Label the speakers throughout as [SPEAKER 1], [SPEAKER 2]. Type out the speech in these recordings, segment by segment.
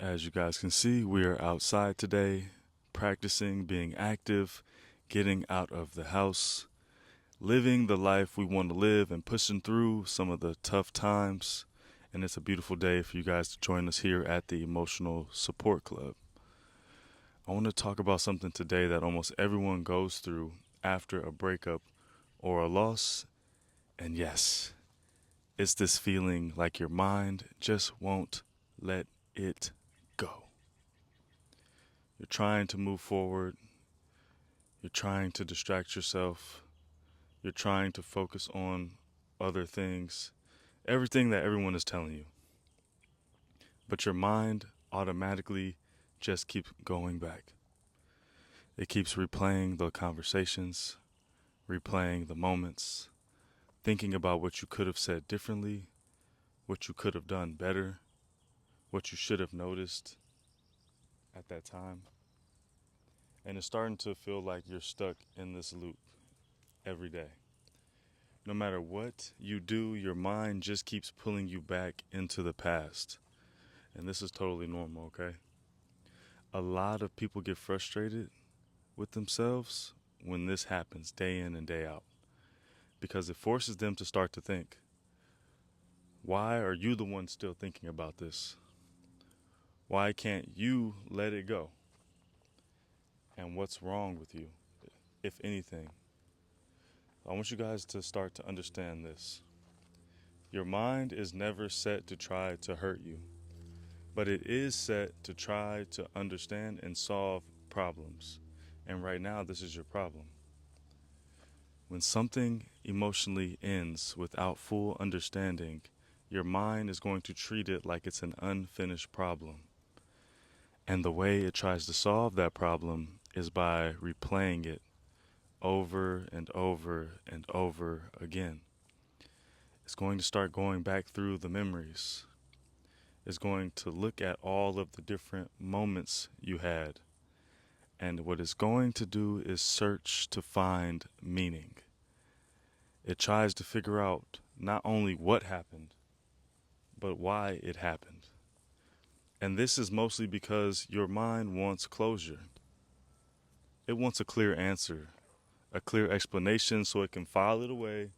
[SPEAKER 1] As you guys can see, we are outside today, practicing being active, getting out of the house, living the life we want to live, and pushing through some of the tough times. And it's a beautiful day for you guys to join us here at the Emotional Support Club. I want to talk about something today that almost everyone goes through after a breakup or a loss. And yes, it's this feeling like your mind just won't let it go. You're trying to move forward. You're trying to distract yourself. You're trying to focus on other things, everything that everyone is telling you. But your mind automatically just keeps going back. It keeps replaying the conversations, replaying the moments, thinking about what you could have said differently, what you could have done better, what you should have noticed at that time. And it's starting to feel like you're stuck in this loop every day. No matter what you do, your mind just keeps pulling you back into the past. And this is totally normal, okay? A lot of people get frustrated with themselves when this happens day in and day out because it forces them to start to think, why are you the one still thinking about this? Why can't you let it go? And what's wrong with you, if anything? I want you guys to start to understand this. Your mind is never set to try to hurt you, but it is set to try to understand and solve problems. And right now, this is your problem. When something emotionally ends without full understanding, your mind is going to treat it like it's an unfinished problem. And the way it tries to solve that problem is by replaying it over and over and over again. It's going to start going back through the memories. It's going to look at all of the different moments you had. And what it's going to do is search to find meaning. It tries to figure out not only what happened, but why it happened. And this is mostly because your mind wants closure. It wants a clear answer, a clear explanation so it can file it away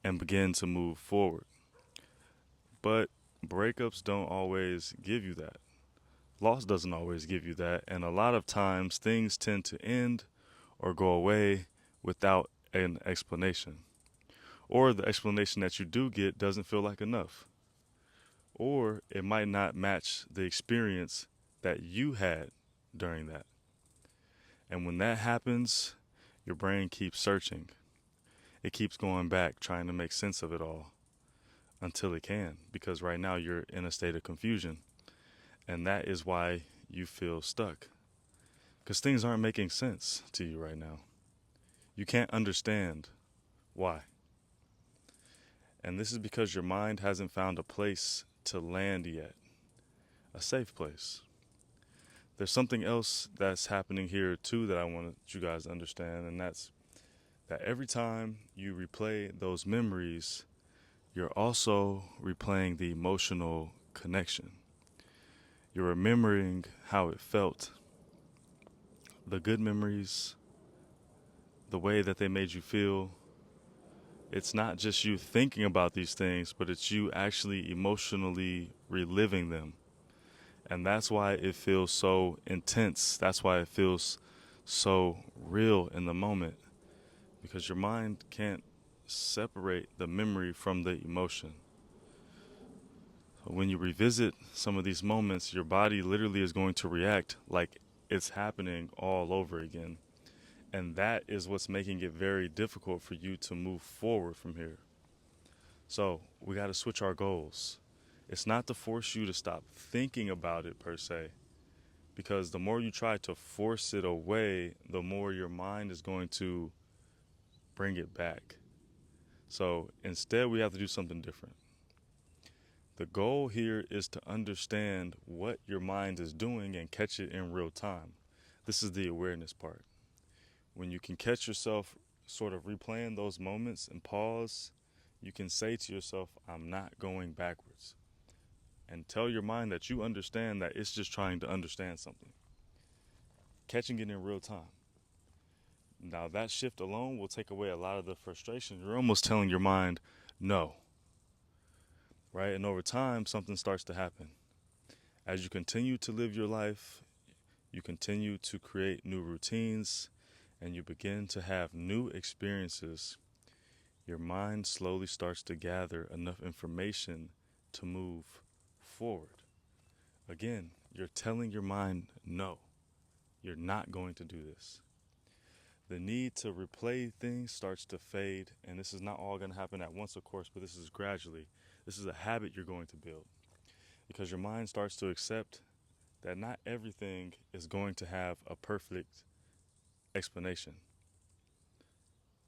[SPEAKER 1] and begin to move forward. But breakups don't always give you that. Loss doesn't always give you that. And a lot of times things tend to end or go away without an explanation. Or the explanation that you do get doesn't feel like enough. Or it might not match the experience that you had during that. And when that happens, your brain keeps searching. It keeps going back, trying to make sense of it all until it can, because right now you're in a state of confusion. And that is why you feel stuck, because things aren't making sense to you right now. You can't understand why. And this is because your mind hasn't found a place to land yet, a safe place. There's something else that's happening here too that I want you guys to understand, and that's that every time you replay those memories, you're also replaying the emotional connection. You're remembering how it felt, the good memories, the way that they made you feel. It's not just you thinking about these things, but it's you actually emotionally reliving them. And that's why it feels so intense. That's why it feels so real in the moment, because your mind can't separate the memory from the emotion. So when you revisit some of these moments, your body literally is going to react like it's happening all over again. And that is what's making it very difficult for you to move forward from here. So we got to switch our goals. It's not to force you to stop thinking about it per se, because the more you try to force it away, the more your mind is going to bring it back. So instead, we have to do something different. The goal here is to understand what your mind is doing and catch it in real time. This is the awareness part. When you can catch yourself sort of replaying those moments and pause, you can say to yourself, I'm not going backwards. and tell your mind that you understand that it's just trying to understand something. Catching it in real time. Now, that shift alone will take away a lot of the frustration. You're almost telling your mind, no, right? And over time, something starts to happen. As you continue to live your life, you continue to create new routines, and you begin to have new experiences. Your mind slowly starts to gather enough information to move forward. Again, you're telling your mind, no, you're not going to do this. The need to replay things starts to fade, and this is not all going to happen at once, of course, but this is gradually. This is a habit you're going to build because your mind starts to accept that not everything is going to have a perfect explanation,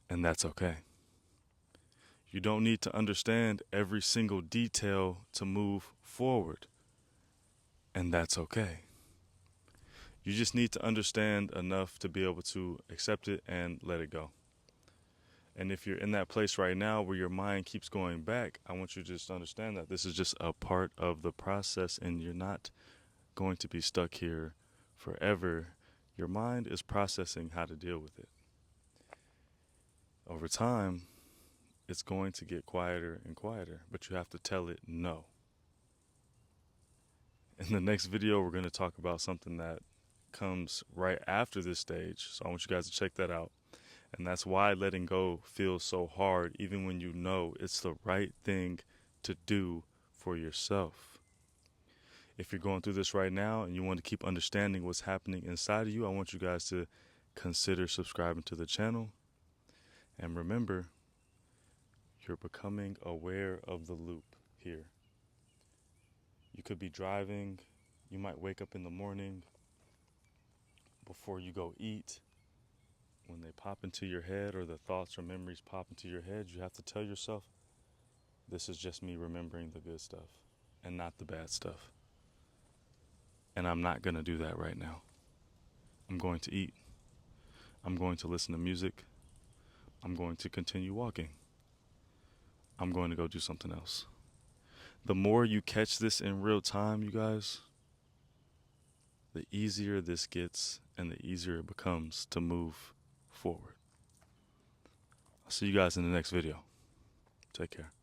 [SPEAKER 1] and that's okay. You don't need to understand every single detail to move forward, and that's okay. You just need to understand enough to be able to accept it and let it go. And if you're in that place right now where your mind keeps going back, I want you to just understand that this is just a part of the process and you're not going to be stuck here forever. Your mind is processing how to deal with it. Over time, it's going to get quieter and quieter, but you have to tell it no. In the next video, we're going to talk about something that comes right after this stage. So I want you guys to check that out. And that's why letting go feels so hard, even when you know it's the right thing to do for yourself. If you're going through this right now and you want to keep understanding what's happening inside of you, I want you guys to consider subscribing to the channel. And remember, you're becoming aware of the loop here. You could be driving, you might wake up in the morning before you go eat. When they pop into your head or the thoughts or memories pop into your head, you have to tell yourself, this is just me remembering the good stuff and not the bad stuff. And I'm not going to do that right now. I'm going to eat. I'm going to listen to music. I'm going to continue walking. I'm going to go do something else. The more you catch this in real time, you guys, the easier this gets and the easier it becomes to move forward. I'll see you guys in the next video. Take care.